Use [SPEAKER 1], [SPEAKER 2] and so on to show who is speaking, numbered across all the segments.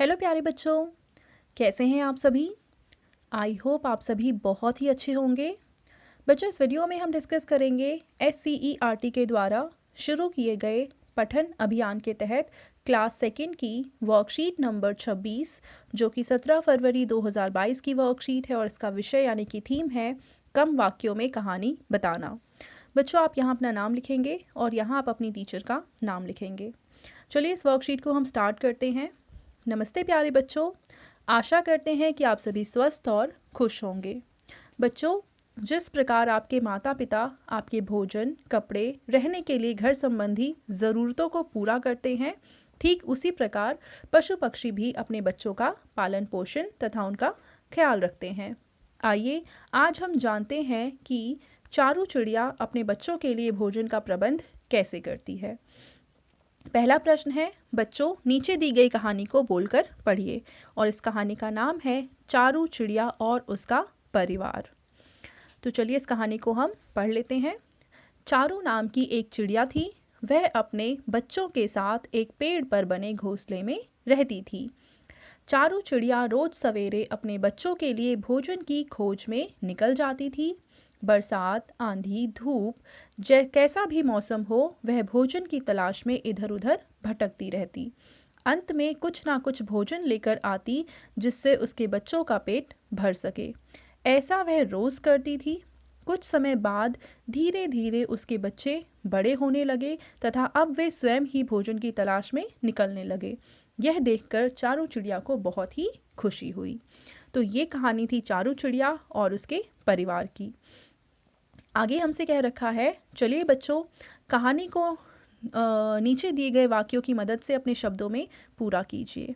[SPEAKER 1] Hello प्यारे बच्चों, कैसे हैं आप सभी। आई होप आप सभी बहुत ही अच्छे होंगे। बच्चों, इस वीडियो में हम डिस्कस करेंगे SCERT के द्वारा शुरू किए गए पठन अभियान के तहत क्लास सेकंड की वर्कशीट नंबर 26, जो कि 17 फरवरी 2022 की वर्कशीट है और इसका विषय यानी कि थीम है कम वाक्यों में कहानी बताना। बच्चों, आप यहाँ अपना नाम लिखेंगे और यहाँ आप अपनी टीचर का नाम लिखेंगे। चलिए इस वर्कशीट को हम स्टार्ट करते हैं। नमस्ते प्यारे बच्चों, आशा करते हैं कि आप सभी स्वस्थ और खुश होंगे। बच्चों, जिस प्रकार आपके माता पिता आपके भोजन, कपड़े, रहने के लिए घर संबंधी ज़रूरतों को पूरा करते हैं, ठीक उसी प्रकार पशु पक्षी भी अपने बच्चों का पालन पोषण तथा उनका ख्याल रखते हैं। आइए आज हम जानते हैं कि चारू चिड़िया अपने बच्चों के लिए भोजन का प्रबंध कैसे करती है। पहला प्रश्न है, बच्चों नीचे दी गई कहानी को बोलकर पढ़िए और इस कहानी का नाम है चारू चिड़िया और उसका परिवार। तो चलिए इस कहानी को हम पढ़ लेते हैं। चारू नाम की एक चिड़िया थी। वह अपने बच्चों के साथ एक पेड़ पर बने घोंसले में रहती थी। चारू चिड़िया रोज सवेरे अपने बच्चों के लिए भोजन की खोज में निकल जाती थी। बरसात, आंधी, धूप, कैसा भी मौसम हो, वह भोजन की तलाश में इधर उधर भटकती रहती। अंत में कुछ ना कुछ भोजन लेकर आती जिससे उसके बच्चों का पेट भर सके। ऐसा वह रोज करती थी। कुछ समय बाद धीरे धीरे उसके बच्चे बड़े होने लगे तथा अब वे स्वयं ही भोजन की तलाश में निकलने लगे। यह देखकर चारू चिड़िया को बहुत ही खुशी हुई। तो ये कहानी थी चारू चिड़िया और उसके परिवार की। आगे हमसे कह रखा है, चलिए बच्चों कहानी को नीचे दिए गए वाक्यों की मदद से अपने शब्दों में पूरा कीजिए।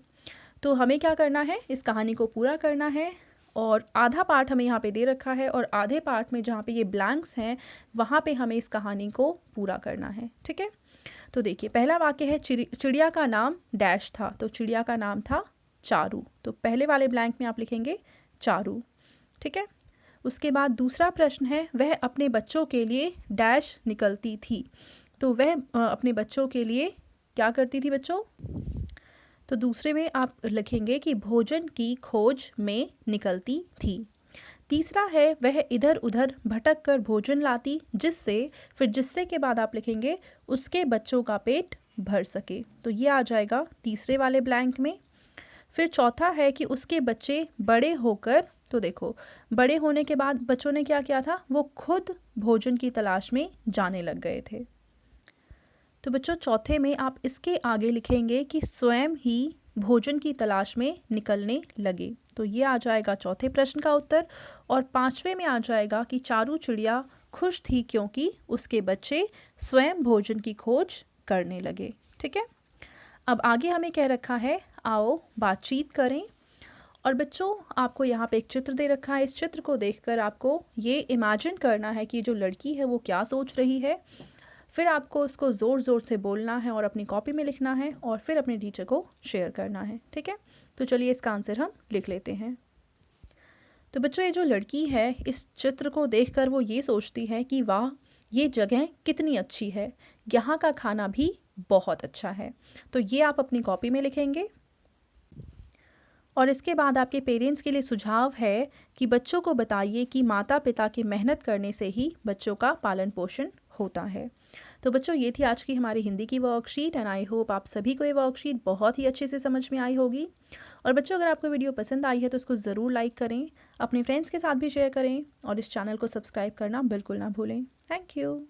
[SPEAKER 1] तो हमें क्या करना है, इस कहानी को पूरा करना है और आधा पार्ट हमें यहाँ पे दे रखा है और आधे पार्ट में जहाँ पे ये ब्लैंक्स हैं वहाँ पे हमें इस कहानी को पूरा करना है। ठीक है, तो देखिए पहला वाक्य है, चिड़िया का नाम डैश था। तो चिड़िया का नाम था चारू। तो पहले वाले ब्लैंक में आप लिखेंगे चारू। ठीक है, उसके बाद दूसरा प्रश्न है, वह अपने बच्चों के लिए डैश निकलती थी। तो वह अपने बच्चों के लिए क्या करती थी बच्चों। तो दूसरे में आप लिखेंगे कि भोजन की खोज में निकलती थी। तीसरा है, वह इधर उधर भटक कर भोजन लाती जिससे के बाद आप लिखेंगे उसके बच्चों का पेट भर सके। तो ये आ जाएगा तीसरे वाले ब्लैंक में। फिर चौथा है कि उसके बच्चे बड़े होकर, तो देखो बड़े होने के बाद बच्चों ने क्या किया था, वो खुद भोजन की तलाश में जाने लग गए थे। तो बच्चों चौथे में आप इसके आगे लिखेंगे कि स्वयं ही भोजन की तलाश में निकलने लगे। तो ये आ जाएगा चौथे प्रश्न का उत्तर। और पांचवे में आ जाएगा कि चारू चिड़िया खुश थी क्योंकि उसके बच्चे स्वयं भोजन की खोज करने लगे। ठीक है, अब आगे हमें कह रखा है, आओ बातचीत करें। और बच्चों आपको यहाँ पे एक चित्र दे रखा है। इस चित्र को देखकर आपको ये इमेजिन करना है कि जो लड़की है वो क्या सोच रही है। फिर आपको उसको ज़ोर ज़ोर से बोलना है और अपनी कॉपी में लिखना है और फिर अपने टीचर को शेयर करना है। ठीक है, तो चलिए इसका आंसर हम लिख लेते हैं। तो बच्चों ये जो लड़की है, इस चित्र को देखकर वो ये सोचती है कि वाह, ये जगह कितनी अच्छी है, यहाँ का खाना भी बहुत अच्छा है। तो ये आप अपनी कॉपी में लिखेंगे। और इसके बाद आपके पेरेंट्स के लिए सुझाव है कि बच्चों को बताइए कि माता पिता की मेहनत करने से ही बच्चों का पालन पोषण होता है। तो बच्चों ये थी आज की हमारी हिंदी की वर्कशीट एंड आई होप आप सभी को ये वर्कशीट बहुत ही अच्छे से समझ में आई होगी। और बच्चों अगर आपको वीडियो पसंद आई है तो उसको ज़रूर लाइक करें, अपने फ्रेंड्स के साथ भी शेयर करें और इस चैनल को सब्सक्राइब करना बिल्कुल ना भूलें। Thank you.